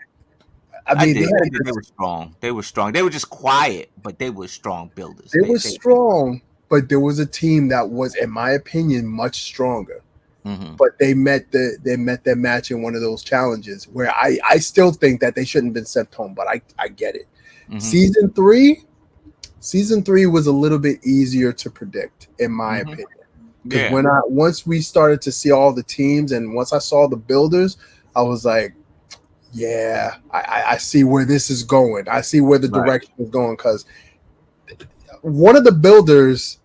I I mean, they did. had a They good. were strong. They were strong. They were just quiet, but they were strong builders. They were They strong, but there was a team that was, in my opinion, much stronger. mm-hmm. But they met their match in one of those challenges where I still think that they shouldn't have been sent home, but I get it. Mm-hmm. Season three was a little bit easier to predict, in my Mm-hmm. opinion. Because Yeah. once we started to see all the teams and once I saw the builders, I was like, yeah, I see where this is going. I see where the Right. direction is going. Because one of the builders,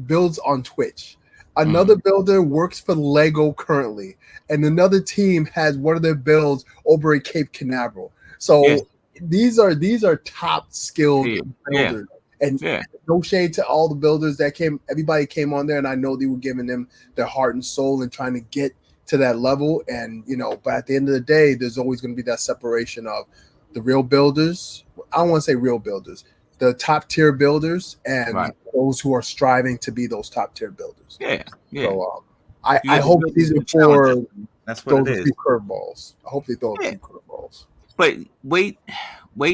builds on Twitch. Another Mm-hmm. builder works for Lego currently, and another team has one of their builds over at Cape Canaveral. Yeah. So these are top skilled Yeah. Yeah. builders. And Yeah. no shade to all the builders that came. Everybody came on there, and I know they were giving them their heart and soul and trying to get to that level. And but at the end of the day, there's always going to be that separation of the real builders. I don't want to say real builders, the top tier builders, and Right. those who are striving to be those top tier builders. Yeah. Yeah. So You I had the hope builders season and challengers. four That's what it throws a is. few curveballs. I hope they throw a Yeah. few curveballs. But wait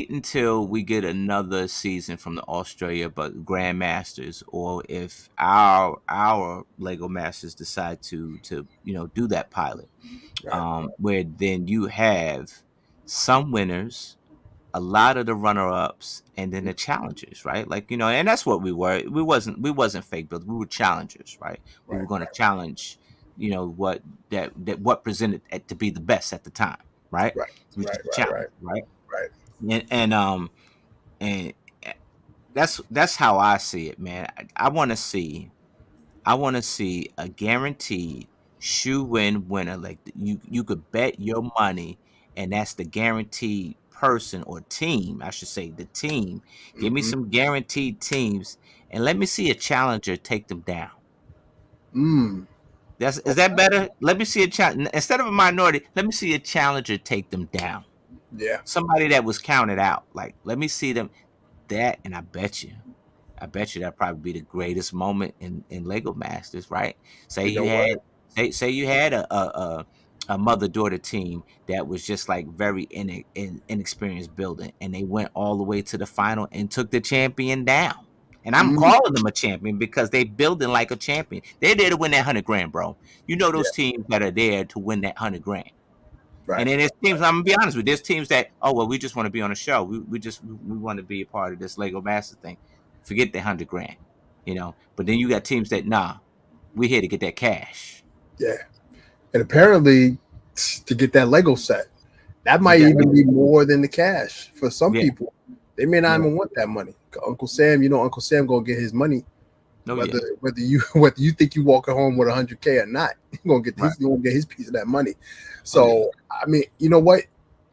until we get another season from the Australia but Grandmasters, or if our Lego Masters decide to do that pilot, Right, where then you have some winners, a lot of the runner-ups, and then the challengers, right? Like and that's what we were. We wasn't fake builders. We were challengers, right? We were right, going to challenge, what what presented it to be the best at the time, right? right, It was right, just a right, challenge, right, right? right. And that's how I see it, man. I want to see a guaranteed shoe-in winner. Like you could bet your money, and that's the guaranteed person or team. I should say the team. Give me Mm-hmm. some guaranteed teams, and let me see a challenger take them down. Mm. Is that better? Let me see a challenge instead of a minority. Let me see a challenger take them down. Yeah, Somebody that was counted out. Like let me see them that, and I bet you that'd probably be the greatest moment in Lego Masters, right? Say you know you what? had say you had a mother daughter team that was just like very inexperienced building, and they went all the way to the final and took the champion down. And I'm Mm. calling them a champion because they building like a champion. They're there to win that 100 grand, bro. You know Yeah, those teams that are there to win that 100 grand. right. And then there's teams. I'm gonna be honest with you. There's teams that, oh well, we just want to be on a show. We want to be a part of this Lego Master thing. Forget the 100 grand. But then you got teams that, nah, we here to get that cash. Yeah, and apparently to get that Lego set, that Get might that even Lego. be more than the cash for some Yeah, people. They may not yeah. even want that money. Uncle Sam, Uncle Sam gonna get his money Oh whether yeah, whether you think you walking home with 100K or not. He's right. gonna get his piece of that money. Oh yeah, So I mean, you know what?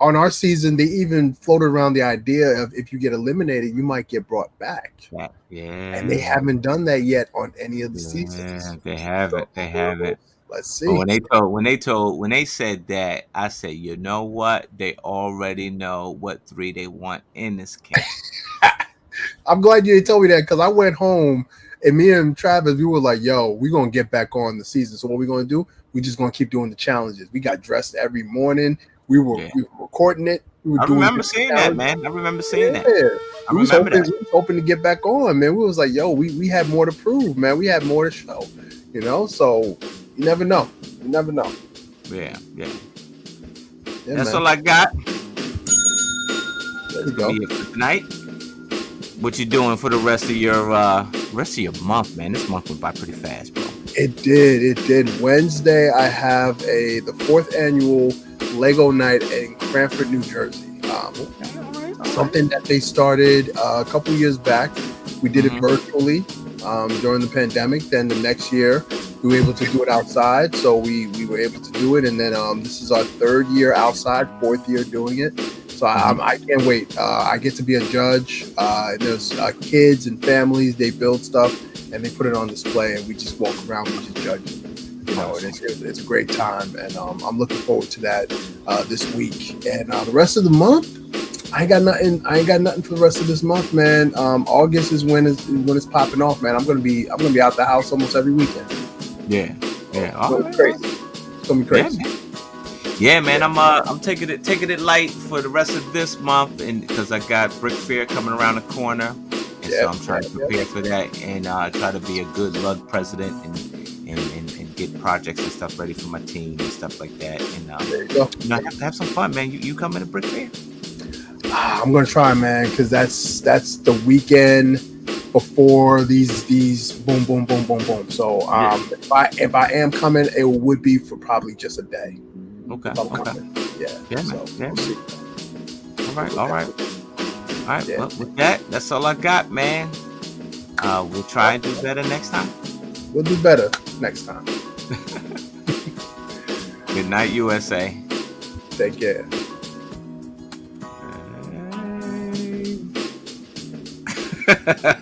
On our season, they even floated around the idea of if you get eliminated, you might get brought back, and they yeah, haven't done that yet on any of the yeah. seasons. They So haven't. They haven't. Let's But see. when they said that, I said, you know what? They already know what 3 they want in this case. I'm glad you told me that because I went home and me and Travis, we were like, yo, we're going to get back on the season. So what we're going to do, we just going to keep doing the challenges. We got dressed every morning. Yeah. We were recording it. We were I doing remember different seeing that, challenges. man. I remember seeing that. Yeah. I remember that. We was hoping to get back on, man. We was like, yo, we had more to prove, man. We had more to show, so you never know. You never know. Yeah. Yeah, That's man. all I got. There That's we gonna go. be it for tonight. What you doing for the rest of your month, man? This month went by pretty fast, bro. It did. Wednesday, I have the 4th annual Lego night in Cranford, New Jersey. Okay, all right. Something that they started a couple years back. We did it Mhm. virtually during the pandemic. Then the next year, we were able to do it outside. So we were able to do it. And then this is our 3rd year outside, 4th year doing it. So I can't wait. I get to be a judge. And there's kids and families. They build stuff and they put it on display. And we just walk around. We just judge it. And it's a great time. And I'm looking forward to that this week. And the rest of the month, I ain't got nothing for the rest of this month, man. August is when it's popping off, man. I'm gonna be out the house almost every weekend. Yeah. It's All gonna be right. crazy. It's gonna be crazy. Yeah, man. I'm taking it light for the rest of this month, and because I got Brick Fair coming around the corner, and so I'm trying to prepare for that and try to be a good lug president and get projects and stuff ready for my team and stuff like that. And There you go. Have some fun, man. You coming to Brick Fair? I'm gonna try, man, because that's the weekend before these boom boom boom boom boom. So if I am coming, it would be for probably just a day. Okay. If I'm coming. Yeah. So we'll see. All right. Yeah. Well, with that, that's all I got, man. We'll try and do better next time. We'll do better next time. Good night, USA. Take care. Hey.